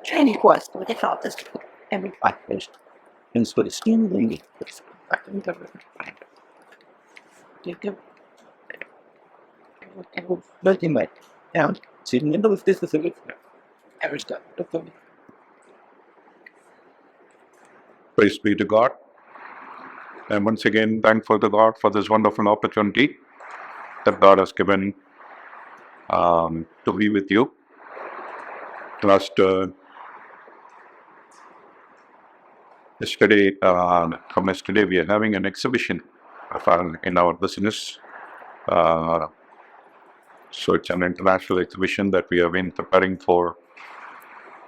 Training was what they call this every 5 years. And so it's still really ultimate. Now, sitting in the this is a every step. Praise be to God. And once again, thankful to God for this wonderful opportunity that God has given to be with you. From yesterday, we are having an exhibition in our business. So it's an international exhibition that we have been preparing for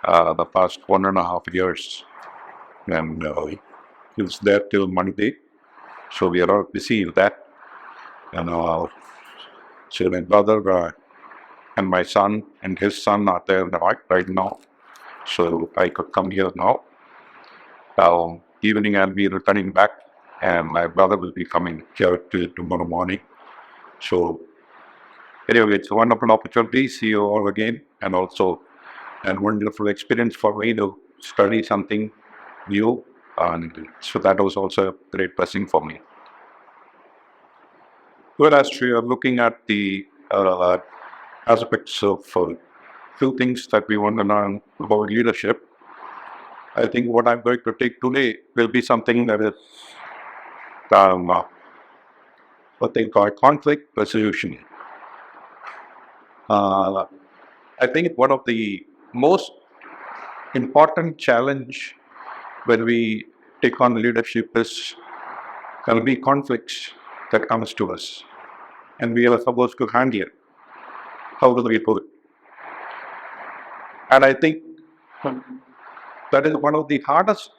the past 1.5 years. And it's there till Monday. So we are all busy with that. And so my brother and my son and his son are there right now. So I could come here now. Evening I'll be returning back, and my brother will be coming here tomorrow morning. So anyway, it's a wonderful opportunity. See you all again, and also a wonderful experience for me to study something new. And so that was also a great blessing for me. Well, as we are looking at the aspects of few things that we want to learn about leadership, I think what I'm going to take today will be something that is what they call conflict resolution. I think one of the most important challenge when we take on leadership is there will be conflicts that comes to us, and we are supposed to handle it. How do we do it? And I think that is one of the hardest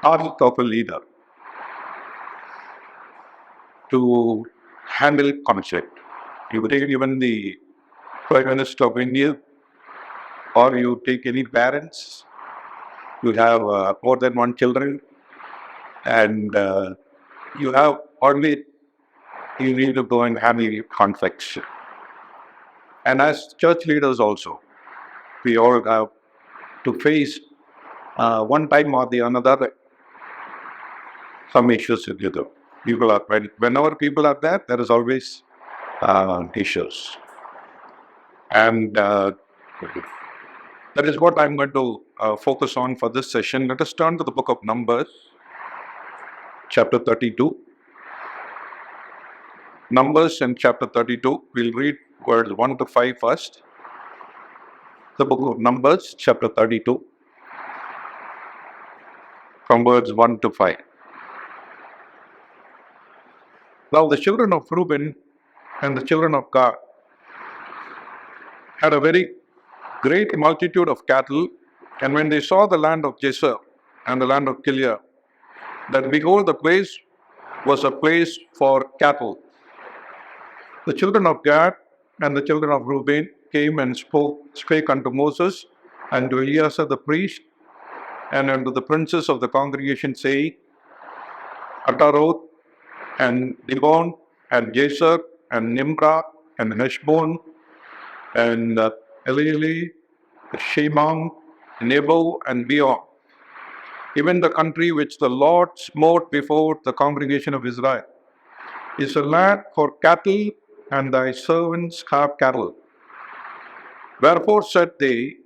tasks of a leader, to handle conflict. You take even the Prime Minister of India, or you take any parents, you have more than one children, and you need to go and handle conflicts. And as church leaders also, we all have to face one time or the another some issues with you. Whenever people are there, there is always issues. And that is what I'm going to focus on for this session. Let us turn to the book of Numbers, chapter 32. Numbers in chapter 32. We'll read words 1 to 5 first. The book of Numbers, chapter 32, from words 1 to 5. Now the children of Reuben and the children of Gad had a very great multitude of cattle, and when they saw the land of Jazer and the land of Gilead, that behold, the place was a place for cattle. The children of Gad and the children of Reuben came and spake unto Moses and to Eleazar the priest and unto the princes of the congregation, saying, Ataroth and Dibon and Jazer and Nimrah and Heshbon and Elealeh, Shemam, Nebo and Beon, even the country which the Lord smote before the congregation of Israel, is a land for cattle, and thy servants have cattle. Wherefore said they,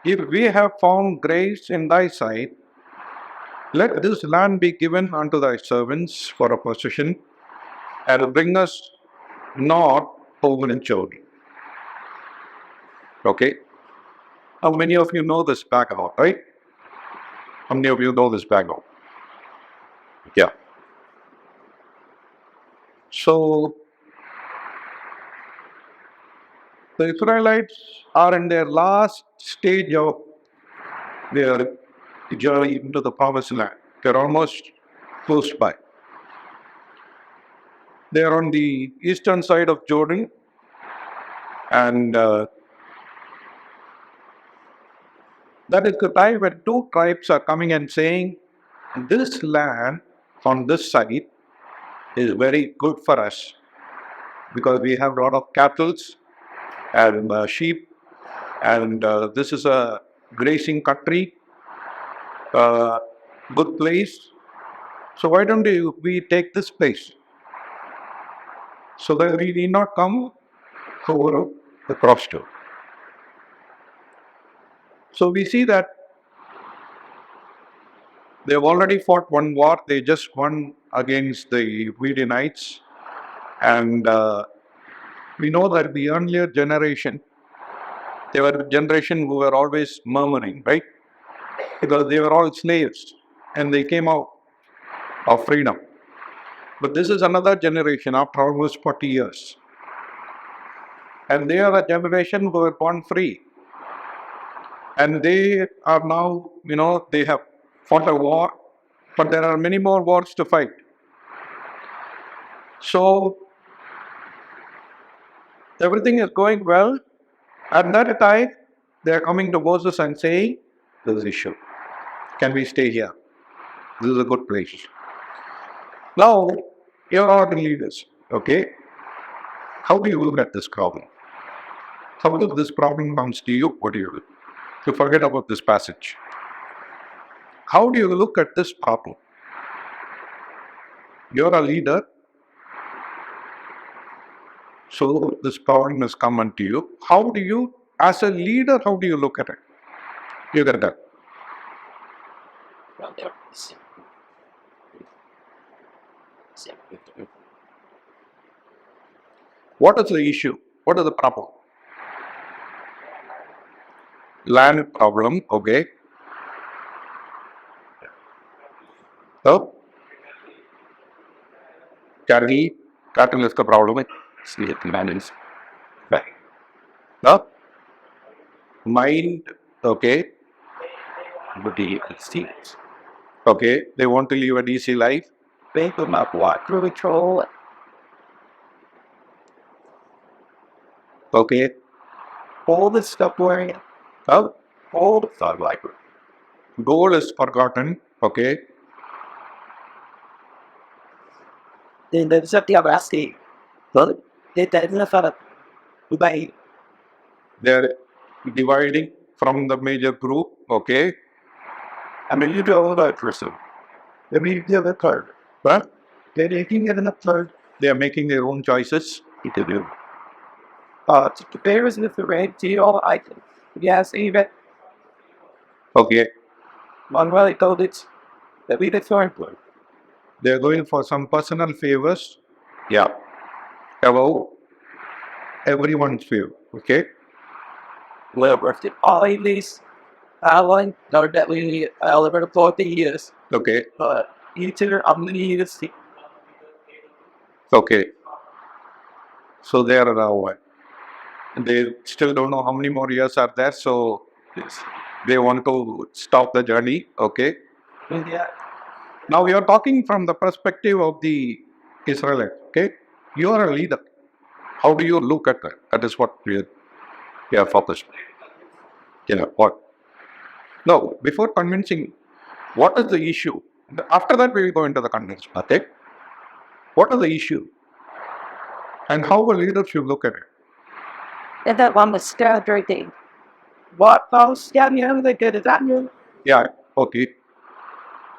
if we have found grace in thy sight, let this land be given unto thy servants for a possession, and bring us not over in children. Okay? How many of you know this background, right? How many of you know this background? Yeah. So, the Israelites are in their last stage of their journey into the promised land. They're almost close by. They are on the eastern side of Jordan, and that is the time when two tribes are coming and saying, this land on this side is very good for us because we have a lot of cattle and sheep, And this is a grazing country, good place. So why don't we take this place so that we need not come over the cross too. So we see that they've already fought one war. They just won against the Midianites. And we know that the earlier generation, they were a generation who were always murmuring, right? Because they were all slaves and they came out of freedom. But this is another generation after almost 40 years. And they are a generation who were born free. And they are now, they have fought a war, but there are many more wars to fight. So everything is going well. At that time, they are coming to Moses and saying, "This is issue. Can we stay here? This is a good place." Now, you are the leaders, okay? How do you look at this problem? How does this problem comes to you? What do you do? You forget about this passage. How do you look at this problem? You're a leader, so this problem has come unto you. How do you, as a leader, how do you look at it? You get that? Well, there. What is the issue? What is the problem? Land problem, okay. So, cattle is the problem. Sleep balance. Right. No? Mind, okay. Body states. Okay, they want to live an easy life. Paper map what? Control. Okay. All this stuff worrying. Now, All the thought like. goal is forgotten. Okay. Then there's a diagnostic. Well, that's enough of it. By They're dividing from the major group. Okay. I mean, you do all that person. I mean, you give a card. But Then if you get enough card, they are making their own choices. you can do. To compare with the red deal, I can. Yes, even Okay. Manuel told it that we did for blue. They're going for some personal favors. Yeah. Above everyone's favor. Okay. Well, worth it. All of these, I like, not that we, I'll never deploy the years, Okay. but you two, I'm going to use the Okay. So they are what? They still don't know how many more years are there. So they want to stop the journey. Okay. yeah. Now we are talking from the perspective of the Israelite. Okay. You are a leader. How do you look at that? That is what we are focused. What? No, before convincing, what is the issue? After that, we will go into the convincing. Okay? What is the issue? And how a leader should look at it? And that one was stabbed right there. What else? Yeah, they did it. That you. Yeah, okay.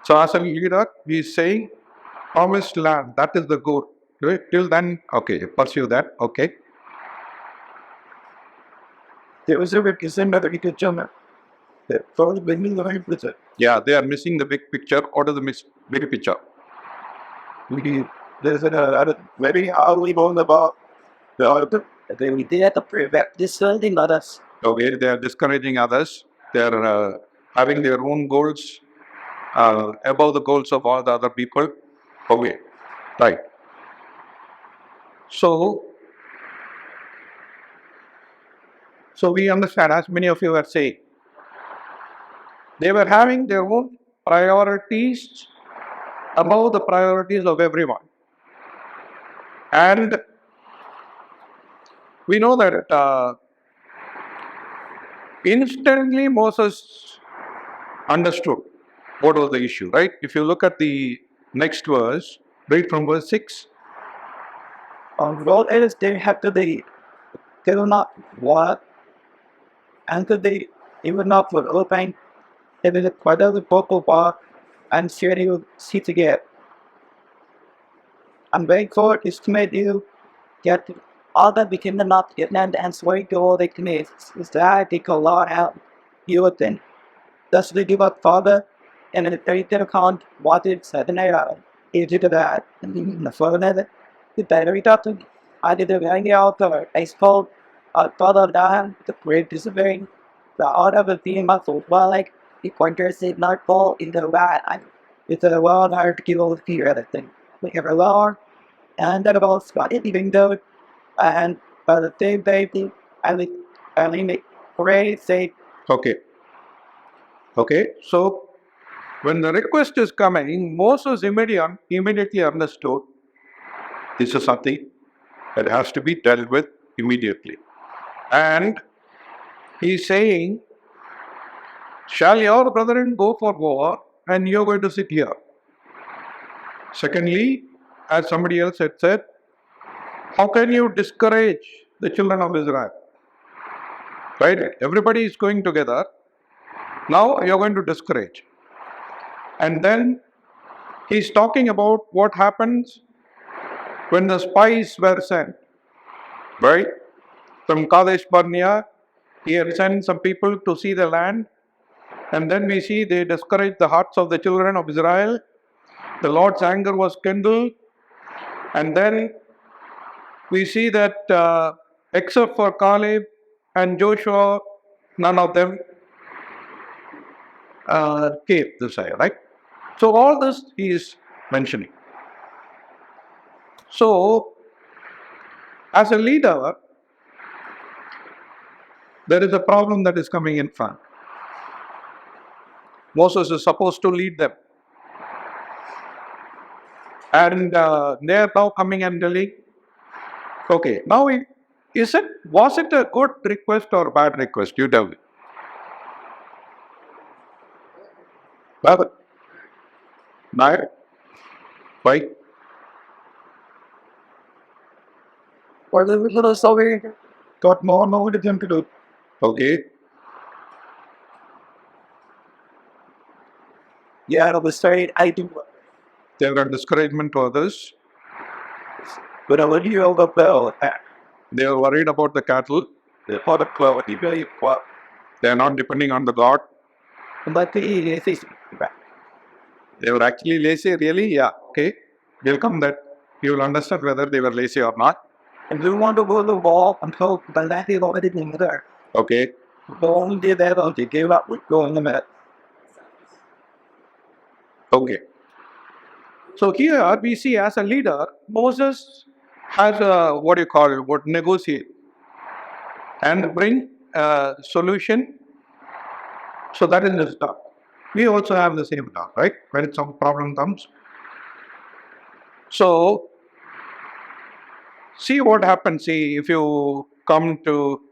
So as a leader, he is saying, promised land, that is the goal. Right? Till then, okay, pursue that, okay. There was a representative that he could jump. That for the beginning of the Yeah, they are missing the big picture. What is the big picture? there's a very hardly known about the then we did have to prevent this thing let us. Okay, they are discouraging others. They are having their own goals above the goals of all the other people. Okay, right. So we understand, as many of you are saying, they were having their own priorities above the priorities of everyone. And we know that instantly Moses understood what was the issue, right? If you look at the next verse, read from verse 6. Well, it is they have to be. They will not what and they even not for open, even the quite of the vocal bar and sharing you see together. I'm very forward is to make you get all that became the not get and swear to all they can is that they call lot out you would think. Thus they give up father and in the 30th account what it said in a age to that and the further the battery doctor. I did a very out of I spoke father down the great disappearing the out of the theme muscle well like the pointers did not fall into that. It's a well hard to kill the fear of the thing. We have a lot and that about spotted even though and by the same baby I mean pray say Okay. Okay. So when the request is coming, Moses immediately understood this is something that has to be dealt with immediately. And he's saying, shall your brethren go for war and you're going to sit here? Secondly, as somebody else had said, how can you discourage the children of Israel? Right? Everybody is going together. Now you're going to discourage. And then he's talking about what happens when the spies were sent. Right? From Kadesh Barnea, he had sent some people to see the land. And then we see they discouraged the hearts of the children of Israel. The Lord's anger was kindled. And then we see that except for Caleb and Joshua, none of them came this way, right? So all this he is mentioning. So as a leader, there is a problem that is coming in front. Moses is supposed to lead them. And they are now coming and telling, okay, now was it a good request or bad request? You tell me. Bad? Bad? Why? or the little sorry got more and more to them to do. Okay. Yeah, I was sorry I do There are discouragement to others. but I would hear all the bell They are worried about the cattle. the part of quality very what They are not depending on the God. but the is They were actually lazy, really? Yeah. Okay. Will come that you will understand whether they were lazy or not. and we want to go to the wall and hope but that is already in there. Okay. The only did that on to give up with going the minute. Okay. So here we see as a leader, Moses has a what do you call it? What negotiate and bring a solution. So that is his job. We also have the same job, right? When some problem comes. So see what happens. See if you come to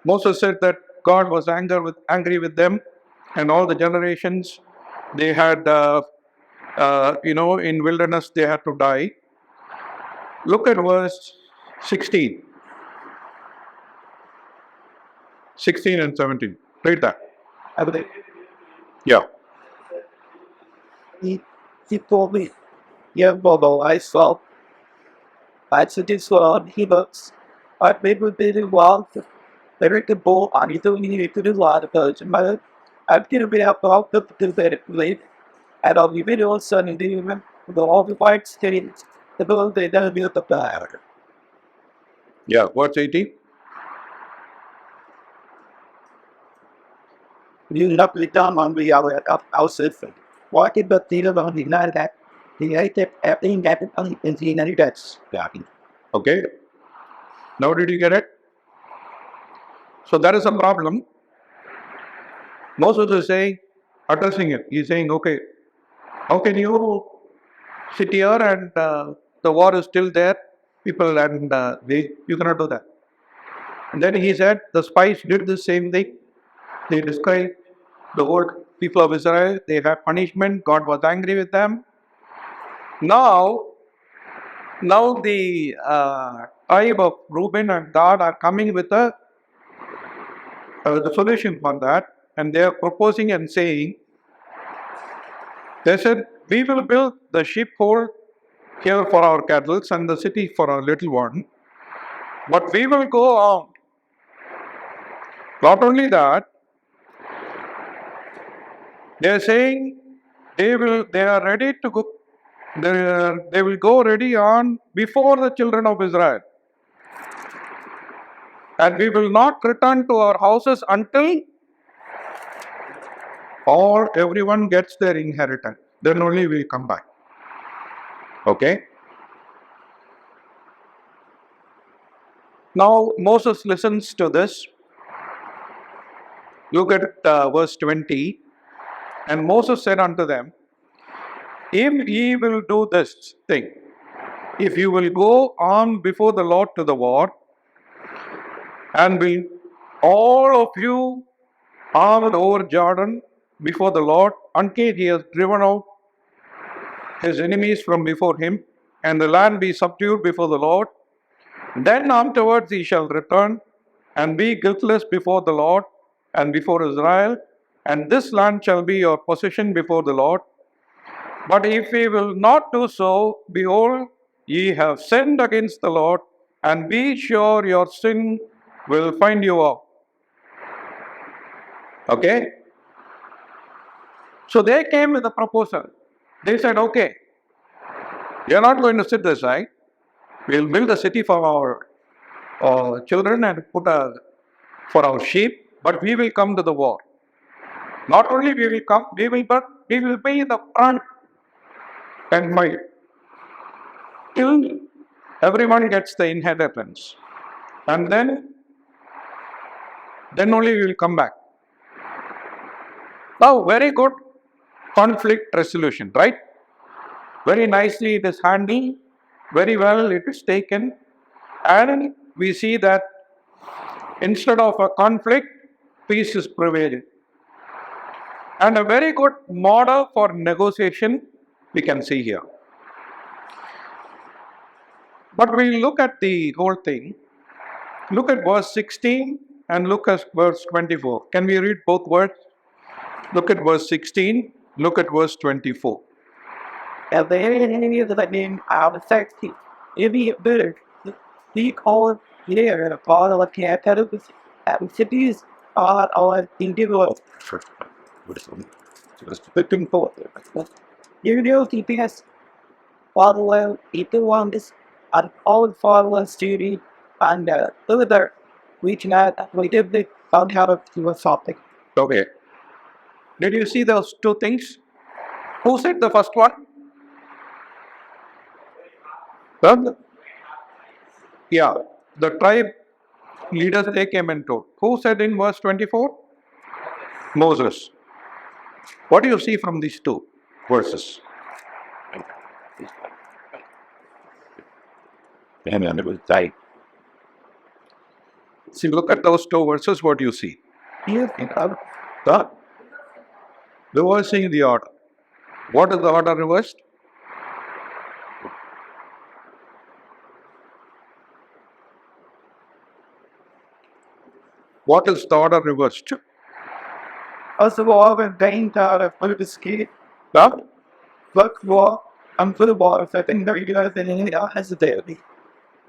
Moses said that God was angry with them, and all the generations they had, in wilderness they had to die. Look at verse 16, 16 and 17. Read that. I believe Yeah. he told me, yeah, Bobo, I saw. I said this one, he looks. I made with the wild. They the ball on you don't need to do a lot of those. My I'm going to be out of the better believe. And I'll be video son and do remember the all the white states. The bill they don't be up the fire. Yeah. Verse 18. You not be done on the other up system. Why did but the on the night that the eight everything happened on in the United States. Okay. Now did you get it? So that is a problem. Moses is saying, addressing it. He's saying, okay, how can you sit here and the war is still there, people, and you cannot do that. And then he said, the spies did the same thing. They described the whole people of Israel. They had punishment. God was angry with them. Now the tribe of Reuben and Gad are coming with the solution for that, and they are proposing and saying, they said, we will build the sheepfold here for our cattle and the city for our little one, but we will go on. Not only that, they are saying they are ready to go, they will go ready on before the children of Israel. And we will not return to our houses until everyone gets their inheritance. Then only we will come back. Okay? Now Moses listens to this. Look at verse 20. And Moses said unto them, if ye will do this thing, if you will go on before the Lord to the war, and will all of you armed over Jordan before the Lord, until he has driven out his enemies from before him, and the land be subdued before the Lord, then afterwards he shall return and be guiltless before the Lord and before Israel, and this land shall be your possession before the Lord. But if ye will not do so, behold, ye have sinned against the Lord, and be sure your sin will find you out. Okay? So they came with a proposal. They said, okay, we are not going to sit aside. We'll build a city for our children and for our sheep, but we will come to the war. Not only we will come, but we will be in the front and fight till everyone gets the inheritance. And then only we will come back. Now, very good conflict resolution, right? Very nicely it is handled, very well it is taken, and we see that instead of a conflict, peace is prevailing. And a very good model for negotiation we can see here. But we look at the whole thing. Look at verse 16 and look at verse 24. Can we read both words? Look at verse 16, look at verse 24. And the enemy of the name out of 60. If he bitter, the call here and a part of the capital cities are all individual. Looking forward. You know, TPS follow people want this are all follow student and further reaching out we did the found out to a topic. Okay. Did you see those two things? Who said the first one? Yeah, the tribe leaders, they came and told. Who said in verse 24? Moses. What do you see from these two verses? And it was like, See, look at those two verses, what do you see? you The reversing the order. What is the order reversed? What is the order reversed? also all the vein out of the ski. The Look war and football I think that you guys in India has a daily.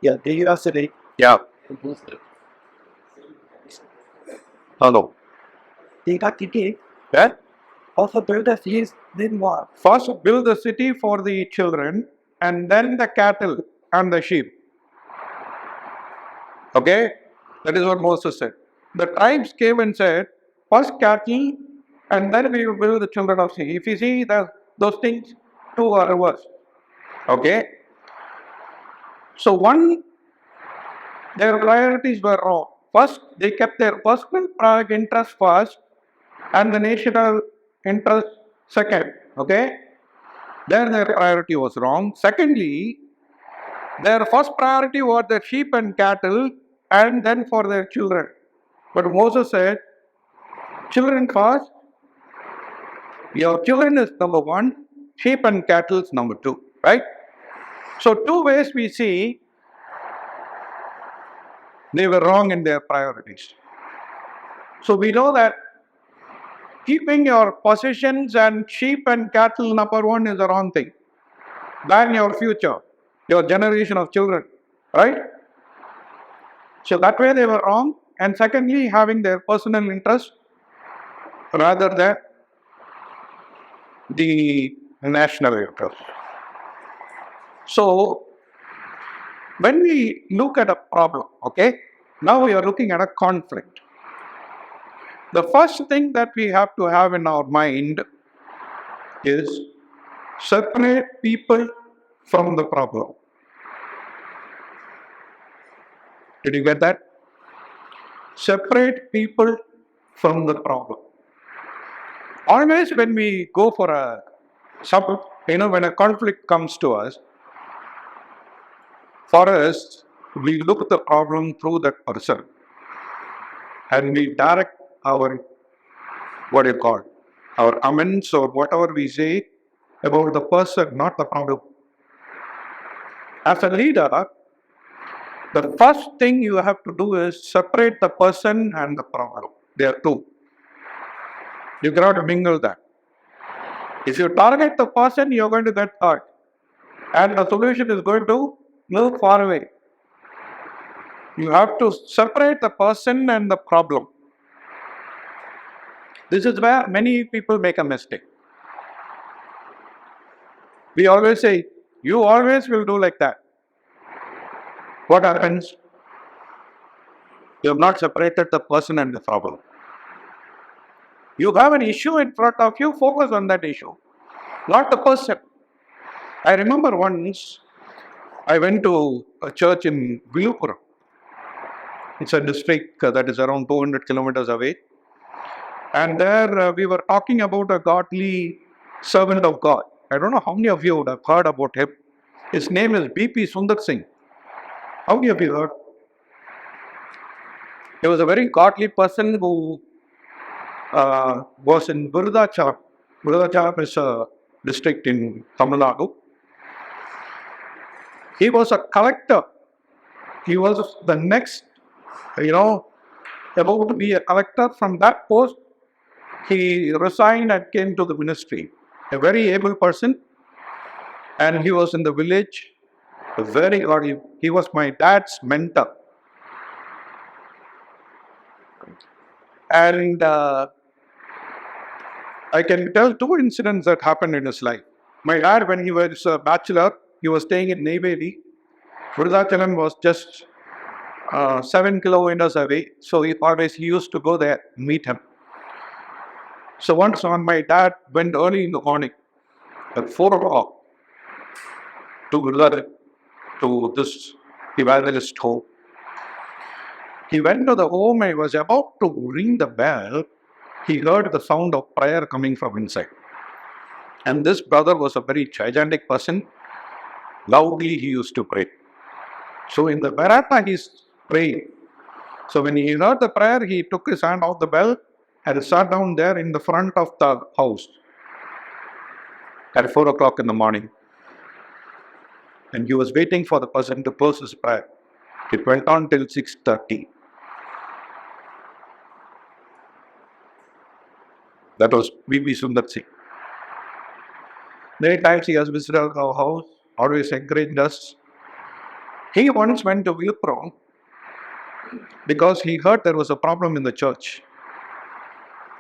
Yeah, the university. Yeah. Hello. They got to get Yeah? also build a few then more. First build the city for the children and then the cattle and the sheep. Okay? That is what Moses said. The tribes came and said, first cattle and then we will build the children of sea. If you see those things, two are reversed. Okay? So their priorities were wrong. First, they kept their personal interest first and the national interest second. Okay? There their priority was wrong. Secondly, their first priority was their sheep and cattle and then for their children. But Moses said, children first, your children is number one, sheep and cattle is number two, right? So two ways we see They were wrong in their priorities. So we know that keeping your possessions and sheep and cattle number one is the wrong thing. Than your future, your generation of children, right? So that way they were wrong. And secondly, having their personal interest rather than the national interest. So when we look at a problem, okay, now we are looking at a conflict. The first thing that we have to have in our mind is separate people from the problem. Did you get that? Separate people from the problem. Always when we go for when a conflict comes to us, for us, we look at the problem through that person and we direct our, our comments or whatever we say about the person, not the problem. As a leader, the first thing you have to do is separate the person and the problem. They are two. You cannot mingle that. If you target the person, you're going to get hurt. And the solution is going to move far away. You have to separate the person and the problem. This is where many people make a mistake. We always say, you always will do like that. What happens? You have not separated the person and the problem. You have an issue in front of you, focus on that issue, not the person. I remember once I went to a church in Vilupuram. It's a district that is around 200 kilometers away. And there we were talking about a godly servant of God. I don't know how many of you would have heard about him. His name is B.P. Sundar Singh. How many of you heard? He was a very godly person who was in Virudhachalam. Virudhachalam is a district in Tamil Nadu. He was a collector. He was the next, about to be a collector. From that post, he resigned and came to the ministry. A very able person. And he was in the village. Very godly. He was my dad's mentor. And I can tell two incidents that happened in his life. My dad, when he was a bachelor, he was staying in Neyveli. Virudhachalam was just 7 kilometers away. So he used to go there and meet him. So once my dad went early in the morning at 4 o'clock to this evangelist home. He went to the home and was about to ring the bell. He heard the sound of prayer coming from inside. And this brother was a very gigantic person. Loudly he used to pray. So in the veranda he's praying. So when he heard the prayer, he took his hand off the bell and sat down there in the front of the house at 4 o'clock in the morning. And he was waiting for the person to close his prayer. It went on till 6:30. That was B.P. Sundar Singh. Many times he has visited our house, always encouraged us. He once went to Vilupuram because he heard there was a problem in the church.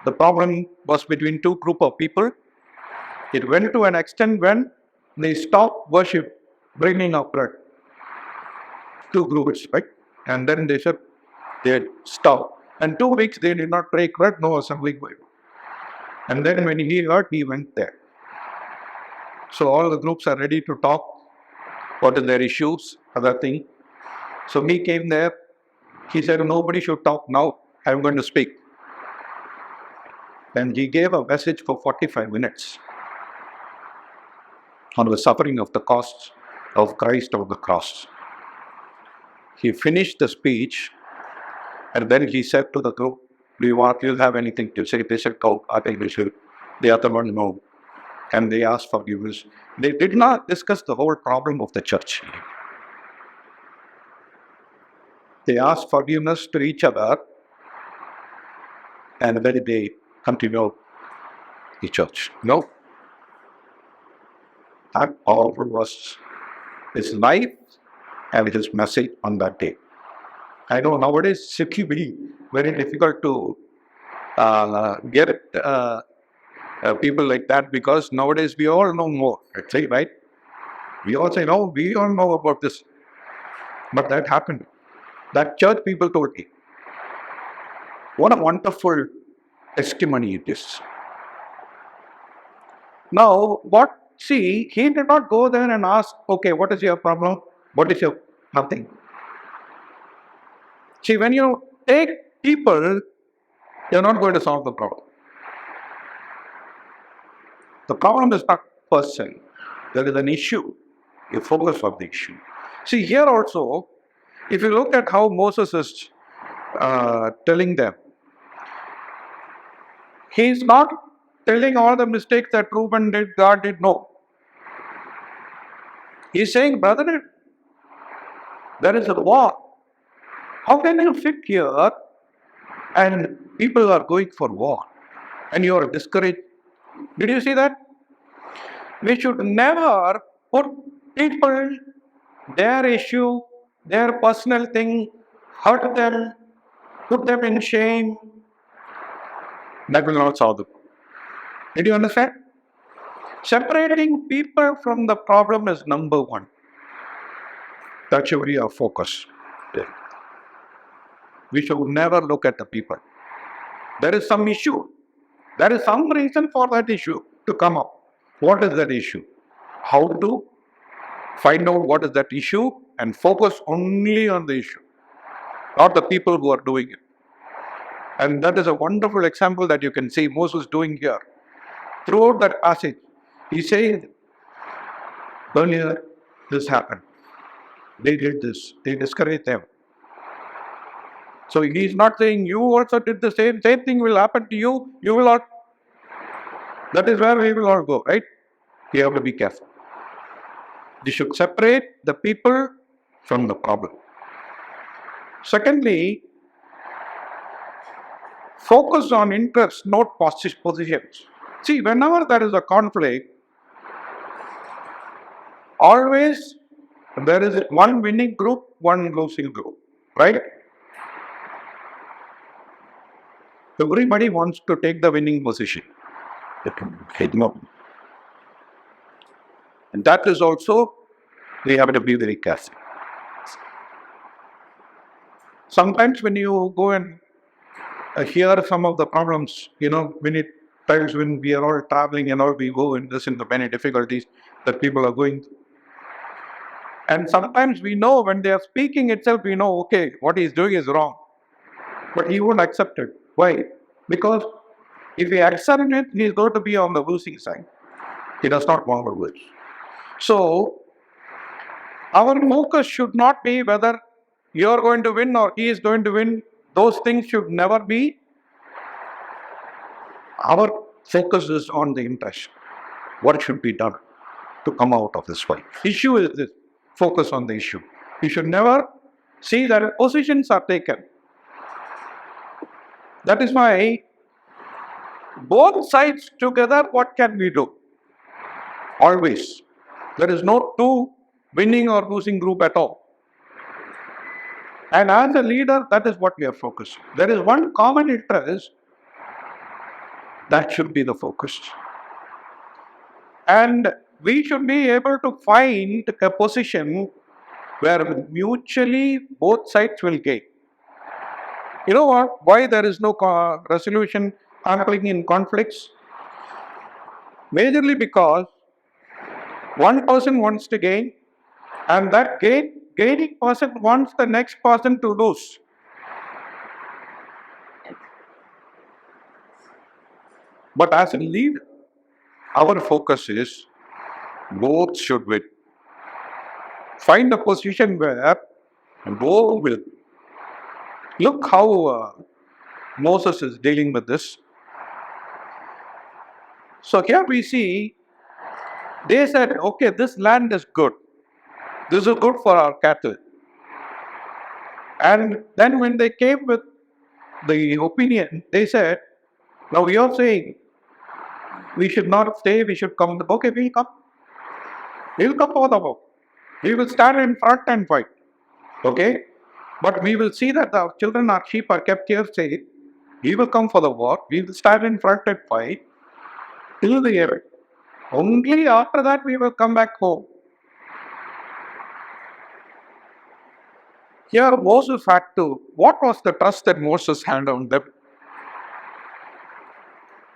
The problem was between two groups of people. It went to an extent when they stopped worship, bringing up bread. Two groups, right? And then they said they stopped. And 2 weeks they did not break bread, no assembly going. And then when he heard, he went there. So all the groups are ready to talk. What are their issues? Other thing. So he came there. He said, nobody should talk now. I'm going to speak. And he gave a message for 45 minutes on the suffering of the cost of Christ on the cross. He finished the speech and then he said to the group, do you have anything to say? They said, oh, I think we should. The other one, no. And they asked forgiveness. They did not discuss the whole problem of the church. They asked forgiveness to each other, and then they continued the church. No, that all was his life and his message on that day. I know nowadays it will be very difficult to get people like that, because nowadays we all know more, actually, right? We all say, no, we all know about this. But that happened. That church people told me. What a wonderful testimony it is. Now, he did not go there and ask, okay, what is your problem? What is your nothing? See, when you take people, you're not going to solve the problem. The problem is not person. There is an issue. You focus on the issue. See, here also, if you look at how Moses is telling them, he's not telling all the mistakes that Reuben did, God did. No. He's saying, brother, there is a war. How can you sit here and people are going for war and you are discouraged? Did you see that? We should never put people, their issue, their personal thing, hurt them, put them in shame. That will not solve the problem. Did you understand? Separating people from the problem is number one. That should be our focus. We should never look at the people. There is some issue. There is some reason for that issue to come up. What is that issue? How to find out what is that issue and focus only on the issue, not the people who are doing it. And that is a wonderful example that you can see Moses doing here. Throughout that passage, he says, earlier this happened. They did this. They discouraged them. So he is not saying you also did the same thing will happen to you. You will not. That is where we will all go, right? You have to be careful. You should separate the people from the problem. Secondly, focus on interests, not positions. See, whenever there is a conflict, always there is one winning group, one losing group, right? Everybody wants to take the winning position. And that is also, we have to be very careful. Sometimes when you go and hear some of the problems, many times when we are all traveling and all, we go and listen to many difficulties that people are going through. And sometimes we know when they are speaking itself, we know, okay, what he is doing is wrong. But he won't accept it. Why? Because if he accepts it, he is going to be on the losing side. He does not want to lose. So, our focus should not be whether you are going to win or he is going to win. Those things should never be. Our focus is on the interest. What should be done to come out of this fight? Issue is this. Focus on the issue. You should never see that positions are taken. That is why both sides together, what can we do? Always. There is no two winning or losing group at all. And as a leader, that is what we are focused. There is one common interest that should be the focus. And we should be able to find a position where mutually both sides will gain. You know what? Why there is no resolution happening in conflicts? Majorly because one person wants to gain, and that gaining person wants the next person to lose. But as a leader, our focus is both should win. Find a position where both will. Look how Moses is dealing with this. So here we see, they said, okay, this land is good. This is good for our cattle. And then when they came with the opinion, they said, now you're saying we should not stay, we should come. Okay, we'll come. We'll come for the war. We will stand in front and fight. Okay? But we will see that our children, our sheep are kept here safe. We will come for the war. We will stand in front and fight till the end. Only after that we will come back home. Here Moses had to, what was the trust that Moses had on them?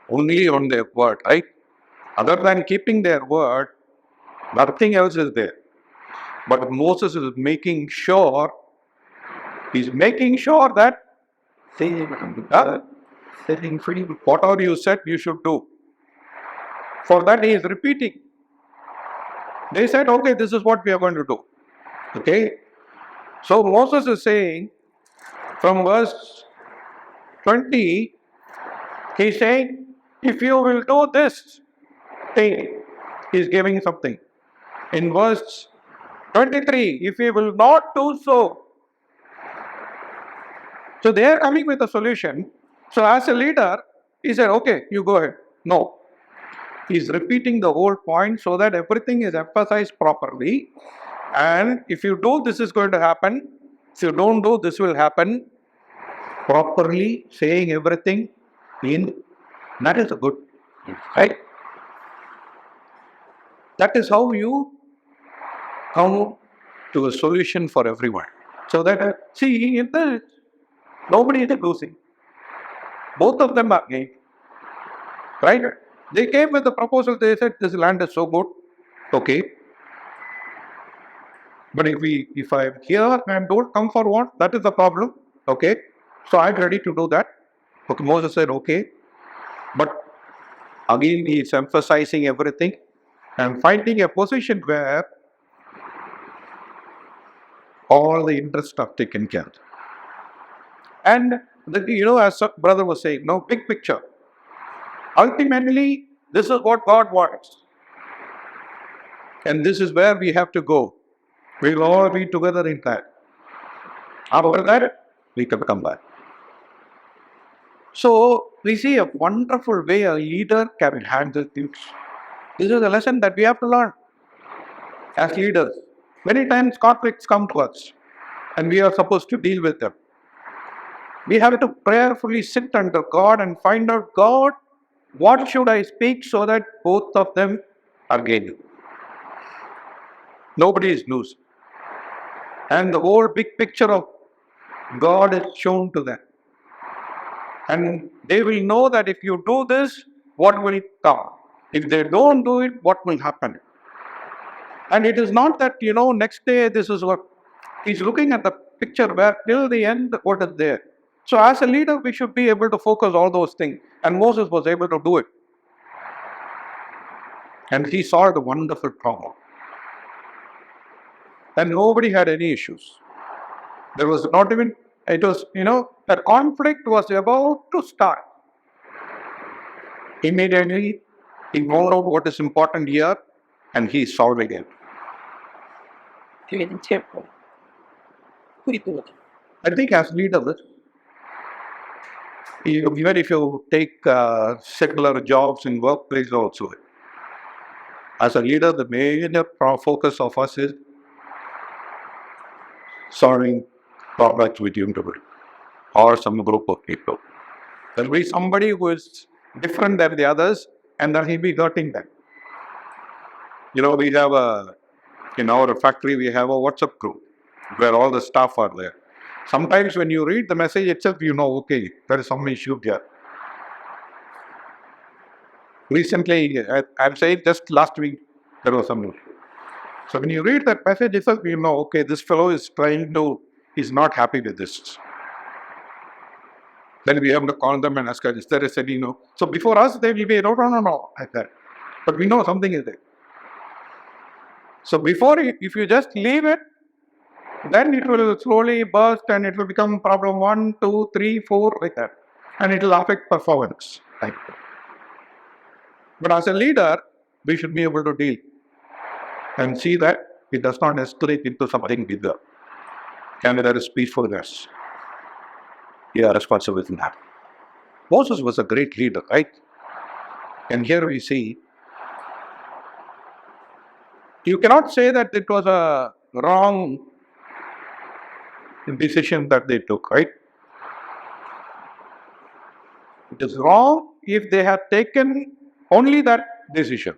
Only on their word, right? Other than keeping their word, nothing else is there. But Moses is making sure, he's making sure that Setting free. whatever you said you should do. For that he is repeating. They said, okay, this is what we are going to do. Okay? So Moses is saying, from verse 20, he's saying, if you will do this thing, he's giving something. In verse 23, if you will not do so. So they are coming with a solution. So as a leader, he said, okay, you go ahead. No. He's repeating the whole point so that everything is emphasized properly. And if you do, this is going to happen. If you don't do, this will happen. Properly saying everything in, that is a good, right? That is how you come to a solution for everyone. So that, see, in this, nobody is losing. Both of them are gaining. Right? They came with the proposal, they said, this land is so good. Okay. But if I'm here and don't come for what, that is the problem. Okay. So I'm ready to do that. Okay. Moses said, okay. But again, he is emphasizing everything and finding a position where all the interests are taken care of. And, as brother was saying, no, big picture. Ultimately, this is what God wants. And this is where we have to go. We'll all be together in that. After that, we can come back. So, we see a wonderful way a leader can handle things. This is a lesson that we have to learn as leaders. Many times conflicts come to us and we are supposed to deal with them. We have to prayerfully sit under God and find out, God, what should I speak so that both of them are gaining? Nobody is losing. And the whole big picture of God is shown to them. And they will know that if you do this, what will come? If they don't do it, what will happen? And it is not that, next day this is what. He's looking at the picture where till the end, what is there. So as a leader, we should be able to focus all those things. And Moses was able to do it. And he saw the wonderful problem. And nobody had any issues. There was not even, it was, a conflict was about to start. Immediately, he found out what is important here and he solved it. Creating temple. People. I think as leaders, even if you take secular jobs in workplace also, as a leader, the major focus of us is solving problems with individual or some group of people. There will be somebody who is different than the others and then he'll be hurting them. We have in our factory, we have a WhatsApp group where all the staff are there. Sometimes when you read the message itself, okay, there is some issue here. Recently, I'm saying just last week, there was some issue. So when you read that message itself, okay, this fellow is he's not happy with this. Then we have to call them and ask, is there a any, So before us, they will be, no, like that. But we know something is there. So if you just leave it, then it will slowly burst and it will become problem 1, 2, 3, 4, like that. And it will affect performance. Like that. But as a leader, we should be able to deal and see that it does not escalate into something bigger. and there is peacefulness. You are responsible for that. Moses was a great leader, right? And here we see, you cannot say that it was a wrong decision that they took, right? It is wrong if they had taken only that decision.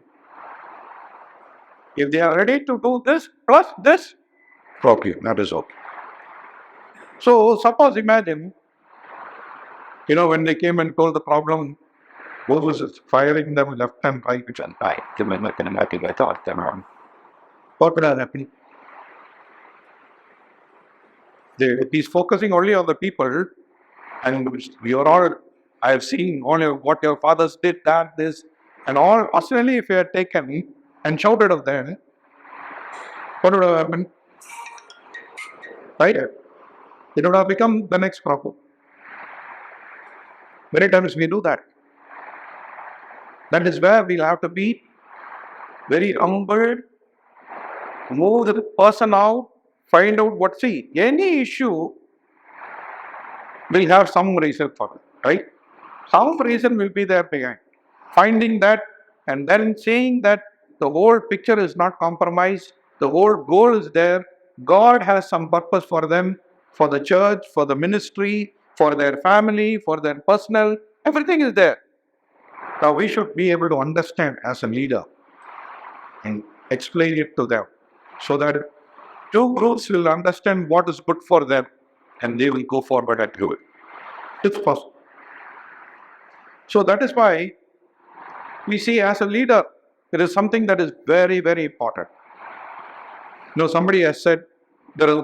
If they are ready to do this plus this, okay, that is okay. So suppose imagine, when they came and told the problem, Moses is firing them left and right, and right. I thought them wrong. What would have happened? He's focusing only on the people, and we are all, I have seen only what your fathers did, that, this, and all. Personally, if you had taken and shouted of them, what would have happened? Right? It would have become the next problem. Many times we do that. That is where we'll have to be very humble, move the person out, find out what, see, any issue will have some reason for it, right? Some reason will be there behind. Finding that and then saying that the whole picture is not compromised, the whole goal is there, God has some purpose for them, for the church, for the ministry, for their family, for their personal, everything is there. Now we should be able to understand as a leader and explain it to them so that two groups will understand what is good for them and they will go forward and do it. It's possible. So that is why we see as a leader, it is something that is very, very important. Somebody has said there is,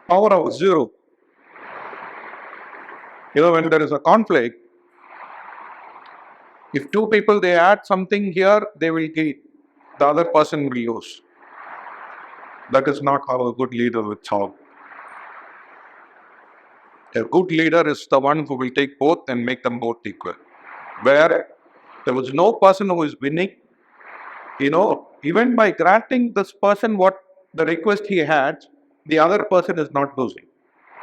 power of zero. When there is a conflict, if two people, they add something here, they will gain. The other person will lose. That is not how a good leader will solve. A good leader is the one who will take both and make them both equal. Where there was no person who is winning, even by granting this person what the request he had, the other person is not losing.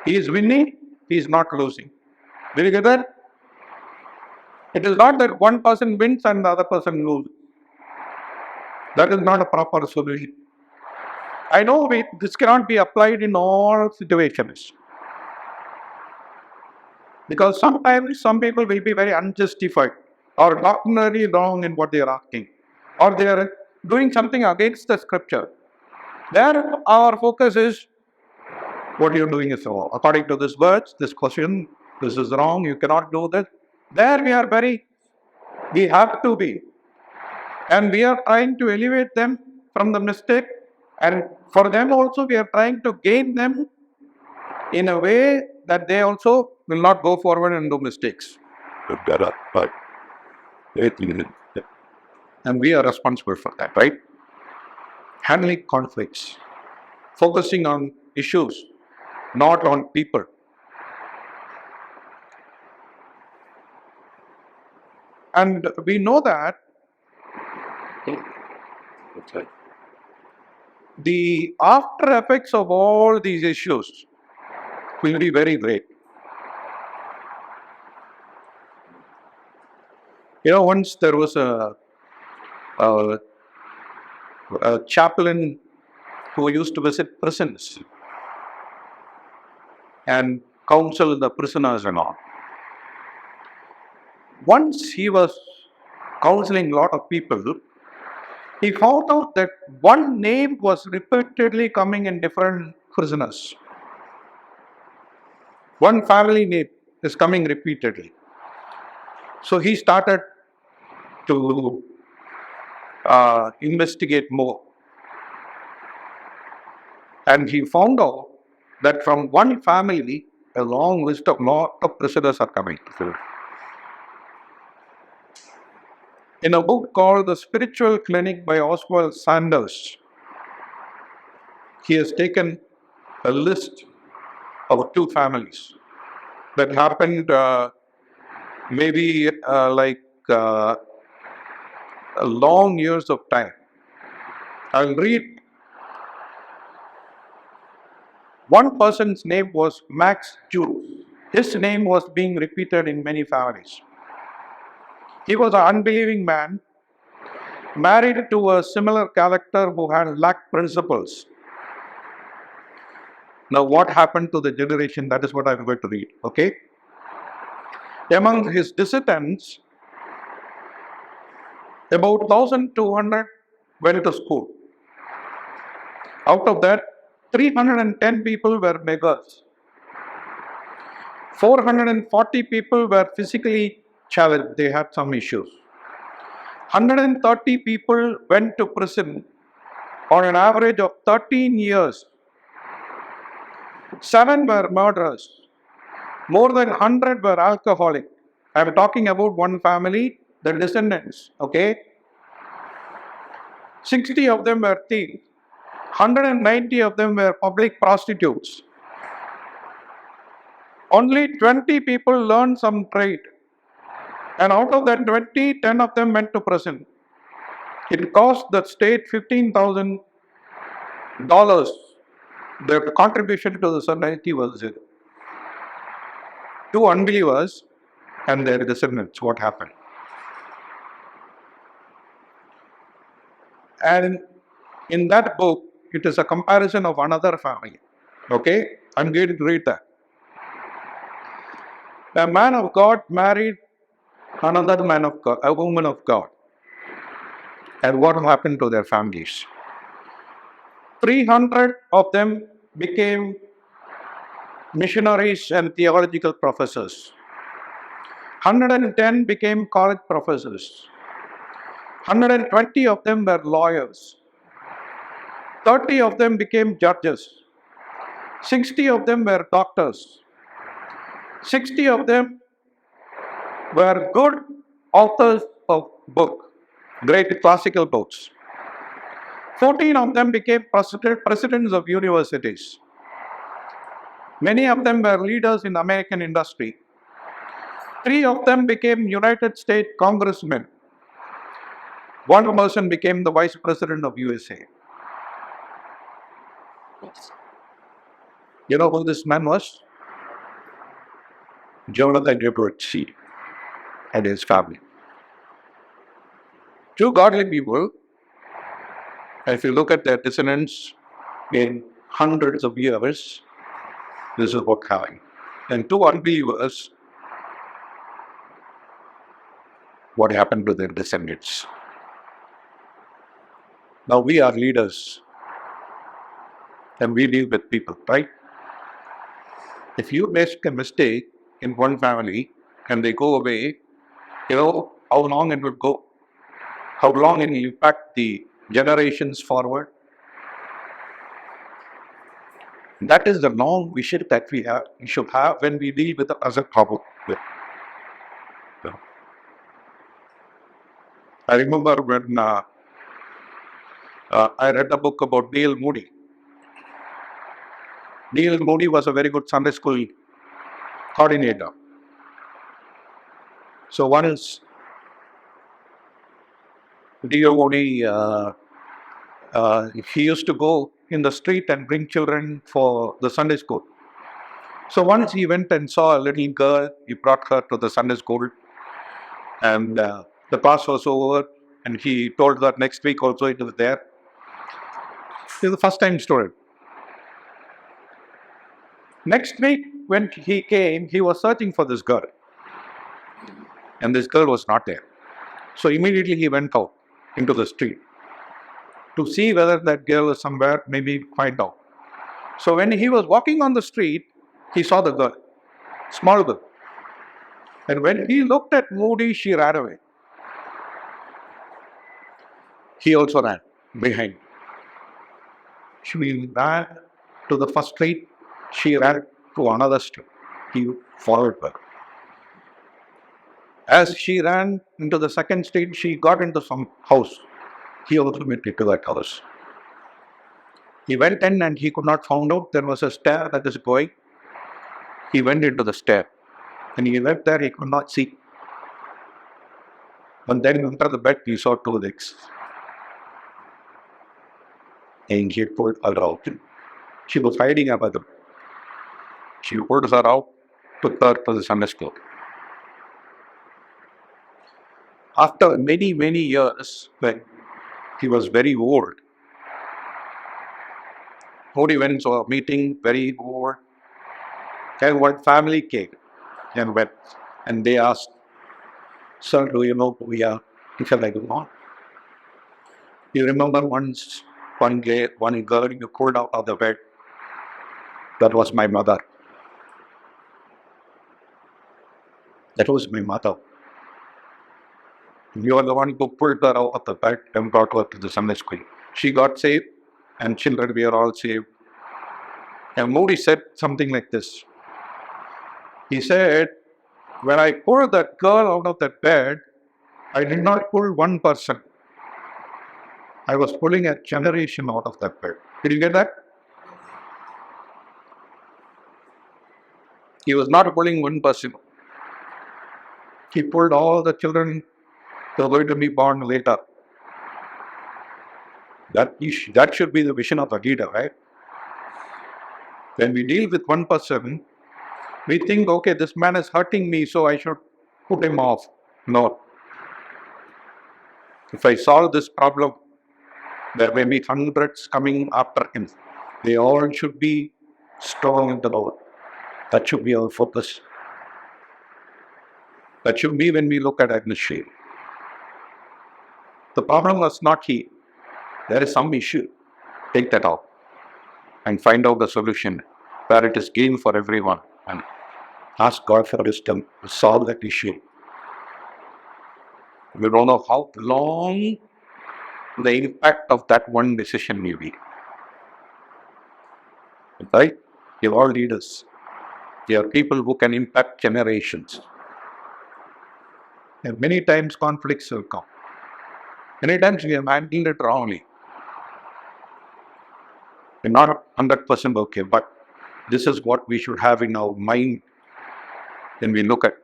He is winning, he is not losing. Did you get that? It is not that one person wins and the other person loses. That is not a proper solution. I know this cannot be applied in all situations. Because sometimes some people will be very unjustified or doctrinally wrong in what they are asking. Or they are doing something against the scripture. There our focus is, what you are doing is wrong. According to this words, this question, this is wrong, you cannot do this. There we have to be. And we are trying to elevate them from the mistake. And for them also, we are trying to gain them in a way that they also will not go forward and do mistakes. And we are responsible for that, right? Handling conflicts, focusing on issues, not on people. And we know that the after effects of all these issues will be very great. Once there was a chaplain who used to visit prisons and counsel the prisoners and all. Once he was counseling a lot of people, he found out that one name was repeatedly coming in different prisoners. One family name is coming repeatedly. So he started to investigate more. And he found out that from one family, a long list of lot of prisoners are coming. In a book called The Spiritual Clinic by Oswald Sanders, he has taken a list of 2 families that happened maybe long years of time. I'll read. One person's name was Max Jules. His name was being repeated in many families. He was an unbelieving man, married to a similar character who had lacked principles. Now, what happened to the generation? That is what I'm going to read. Okay? Among his descendants, about 1,200 went to school. Out of that, 310 people were beggars. 440 people were physically challenged. They had some issues. 130 people went to prison on an average of 13 years. 7 were murderers. More than 100 were alcoholic. I'm talking about one family, the descendants, okay? 60 of them were thieves. 190 of them were public prostitutes. Only 20 people learned some trade. And out of that 20, 10 of them went to prison. It cost the state $15,000. Their contribution to the society was zero. 2 unbelievers and their descendants, what happened? And in that book, it is a comparison of another family. Okay? I'm going to read that. A man of God married another man of God, a woman of God. And what happened to their families? 300 of them became missionaries and theological professors. 110 became college professors. 120 of them were lawyers. 30 of them became judges. 60 of them were doctors. 60 of them were good authors of books, great classical books. 14 of them became presidents of universities. Many of them were leaders in American industry. 3 of them became United States congressmen. 1 person became the vice president of USA. You know who this man was? Jonathan Edwards and his family. 2 godly people. If you look at their descendants in hundreds of years, this is what happened. And 2 unbelievers, what happened to their descendants? Now we are leaders and we deal with people, right? If you make a mistake in one family and they go away, you know how long it will go? How long it will impact the generations forward? That is the long vision that we should have when we deal with the other problem. I remember when I read a book about Neil Moody. Neil Moody was a very good Sunday school coordinator. So once Neil Moody, he used to go in the street and bring children for the Sunday school. So once he went and saw a little girl, he brought her to the Sunday school, and the class was over, and he told her next week also it was there. This is the first time student. Next week, when he came, he was searching for this girl. And this girl was not there. So immediately he went out into the street to see whether that girl was somewhere, maybe find out. So when he was walking on the street, he saw the girl, small girl. And when he looked at Moody, she ran away. He also ran behind. She ran to the first street. She ran to another street. He followed her. As she ran into the second street, she got into some house. He also went into that house. He went in and he could not find out there was a stair that is going. He went into the stair. And he left there, he could not see. And then under the bed, he saw 2 legs. and he pulled her out. She was hiding a mother. She pulled her out, took her to the Sunday school. After many, many years, when he was very old, Cody went to a meeting, very old, and one family came and went, and they asked, "Sir, do you know who we are?" He said, "I do not. You remember once, one day, one girl you pulled out of the bed? That was my mother. That was my mother. You are the one who pulled her out of the bed and brought her to the Sunday school. She got saved, and children, we are all saved." And Moody said something like this. He said, "When I pulled that girl out of that bed, I did not pull one person. I was pulling a generation out of that bed." Did you get that? He was not pulling one person. He pulled all the children who are going to be born later. That should be the vision of a leader, right? When we deal with one person, we think, okay, this man is hurting me, so I should put him off. No. If I solve this problem, there may be hundreds coming after him. They all should be strong in the Lord. That should be our focus. That should be when we look at administration. The problem was not he. There is some issue. Take that out and find out the solution where it is gain for everyone, and ask God for wisdom to solve that issue. We don't know how long the impact of that one decision may be. Right? You are leaders. You are people who can impact generations. And many times conflicts will come. Many times we have handled it wrongly. We're not 100% okay, but this is what we should have in our mind when we look at.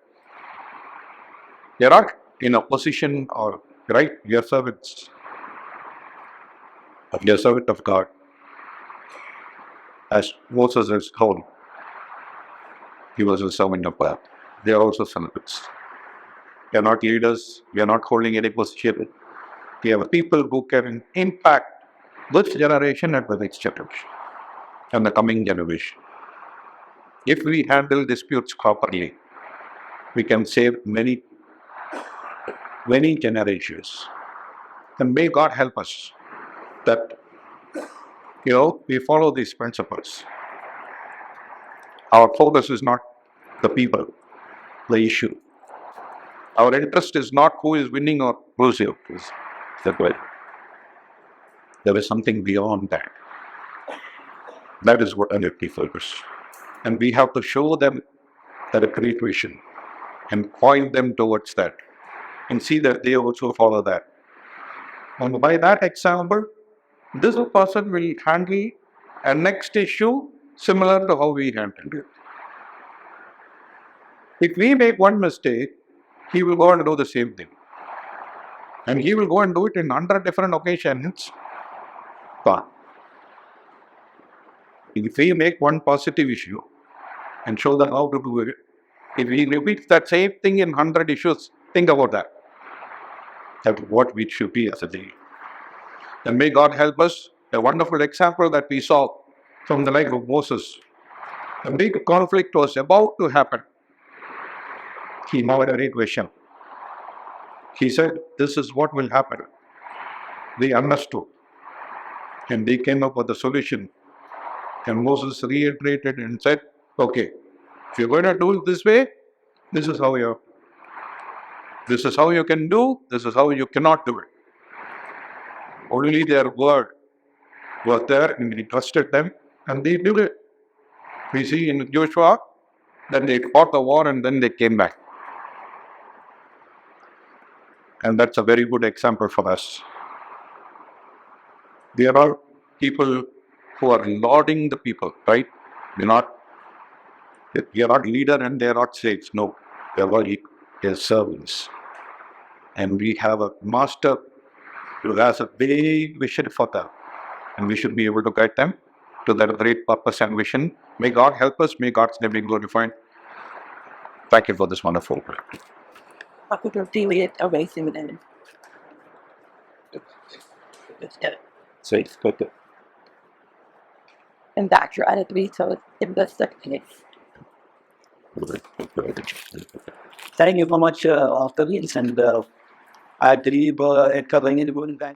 You're not in a position or, right, you're servants. You're a servant of God. As Moses is called, he was a servant of God. They are also servants. We are not leaders. We are not holding any position. We have people who can impact this generation and the next generation and the coming generation. If we handle disputes properly, we can save many generations. And may God help us that, we follow these principles. Our focus is not the people, the issue. Our interest is not who is winning or losing. That way. There is something beyond that. That is what other people focus. And we have to show them that a great vision and point them towards that and see that they also follow that. And by that example, this person will handle a next issue similar to how we handled it. If we make one mistake, he will go and do the same thing. And he will go and do it in 100 different occasions. Gone. If we make one positive issue and show them how to do it, if we repeat that same thing in 100 issues, think about that. That's what we should be as a day. And may God help us. A wonderful example that we saw from the life of Moses. A big conflict was about to happen. He made a great vision. He said, this is what will happen. They understood. And they came up with a solution. And Moses reiterated and said, okay, if you're going to do it this way, this is how you can do, this is how you cannot do it. Only their word was there, and he trusted them, and they did it. We see in Joshua, then they fought the war and then they came back. And that's a very good example for us. There are people who are lauding the people, right? We are not leader and they are not slaves. No, they are servants. And we have a master who has a big vision for them. and we should be able to guide them to that great purpose and vision. May God help us. May God's name be glorified. Thank you for this wonderful prayer. Aku terpilih away similar. So it's good. And that's your attitude, so in the second. Thank you so much, Philippines, and I believe covering in the